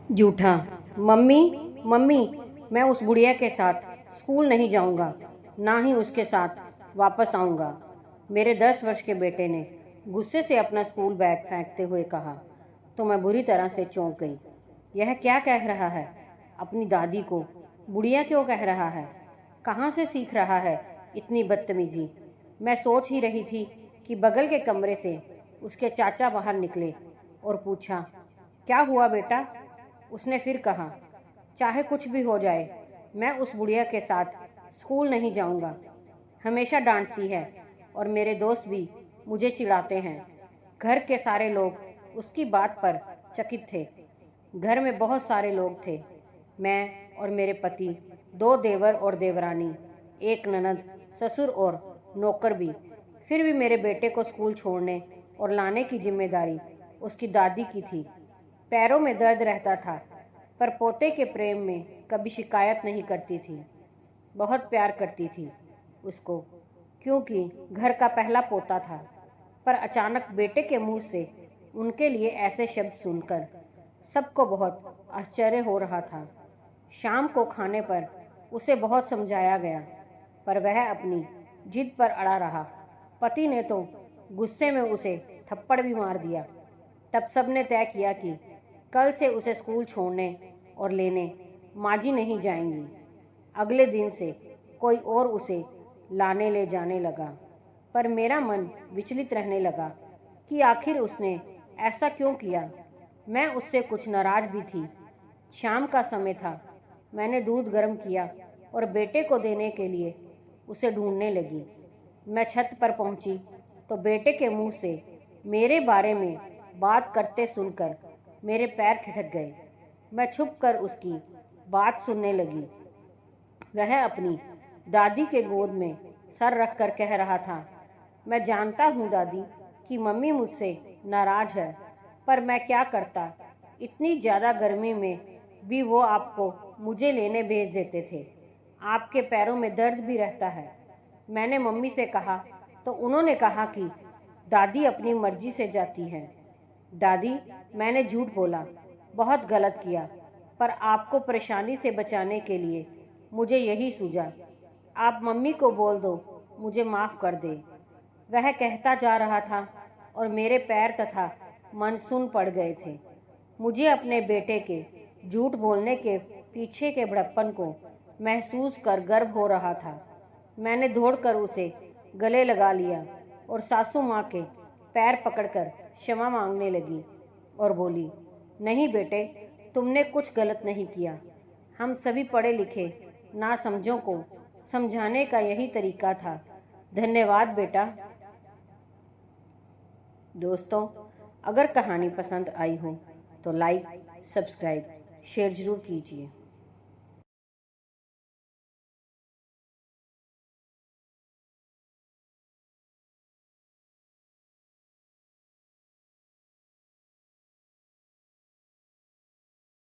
झूठा। Mummy mummy, मैं उस बुढ़िया के साथ स्कूल नहीं जाऊंगा, ना ही उसके साथ वापस आऊंगा। मेरे 10 वर्ष के बेटे ने गुस्से से अपना स्कूल बैग फेंकते हुए कहा तो मैं बुरी तरह से चौंक गई। यह क्या कह रहा है? अपनी दादी को बुढ़िया क्यों कह रहा है? कहाँ से सीख रहा है इतनी बदतमीजी? मैं सोच ही रही थी कि बगल के कमरे से उसके चाचा बाहर निकले और पूछा, क्या हुआ बेटा? उसने फिर कहा, चाहे कुछ भी हो जाए, मैं उस बुढ़िया के साथ स्कूल नहीं जाऊंगा। हमेशा डांटती है और मेरे दोस्त भी मुझे चिढ़ाते हैं। घर के सारे लोग उसकी बात पर चकित थे। घर में बहुत सारे लोग थे, मैं और मेरे पति, 2 देवर और देवरानी, एक ननद, ससुर और नौकर भी। फिर भी मेरे बेटे को स्कूल छोड़ने और लाने की जिम्मेदारी उसकी दादी की थी। पैरों में दर्द रहता था, पर पोते के प्रेम में कभी शिकायत नहीं करती थी। बहुत प्यार करती थी उसको, क्योंकि घर का पहला पोता था। पर अचानक बेटे के मुंह से उनके लिए ऐसे शब्द सुनकर सबको बहुत आश्चर्य हो रहा था। शाम को खाने पर उसे बहुत समझाया गया, पर वह अपनी जिद पर अड़ा रहा। पति ने तो गुस्से में उसे थप्पड़ भी मार दिया। तब सबने तय किया कि कल से उसे स्कूल छोड़ने और लेने माँ जी नहीं जाएंगी। अगले दिन से कोई और उसे लाने ले जाने लगा, पर मेरा मन विचलित रहने लगा कि आखिर उसने ऐसा क्यों किया। मैं उससे कुछ नाराज भी थी। शाम का समय था। मैंने दूध गर्म किया और बेटे को देने के लिए उसे ढूंढने लगी। मैं छत पर पहुंची तो बेटे के मुंह से मेरे बारे में बात करते सुनकर मेरे पैर ठिठक गए। मैं छुप कर उसकी बात सुनने लगी। वह अपनी दादी के गोद में सर रख कर कह रहा था, मैं जानता हूँ दादी कि मम्मी मुझसे नाराज है, पर मैं क्या करता। इतनी ज़्यादा गर्मी में भी वो आपको मुझे लेने भेज देते थे। आपके पैरों में दर्द भी रहता है। मैंने मम्मी से कहा तो उन्होंने कहा कि दादी अपनी मर्जी से जाती हैं। दादी, मैंने झूठ बोला, बहुत गलत किया, पर आपको परेशानी से बचाने के लिए मुझे यही सूझा। आप मम्मी को बोल दो मुझे माफ़ कर दे। वह कहता जा रहा था और मेरे पैर तथा मन सुन पड़ गए थे। मुझे अपने बेटे के झूठ बोलने के पीछे के बड़प्पन को महसूस कर गर्व हो रहा था। मैंने दौड़कर उसे गले लगा लिया और सासू माँ के पैर पकड़कर क्षमा मांगने लगी और बोली, नहीं बेटे, तुमने कुछ गलत नहीं किया। हम सभी पढ़े लिखे नासमझों को समझाने का यही तरीका था। धन्यवाद बेटा। दोस्तों, अगर कहानी पसंद आई हो तो लाइक, सब्सक्राइब, शेयर ज़रूर कीजिए।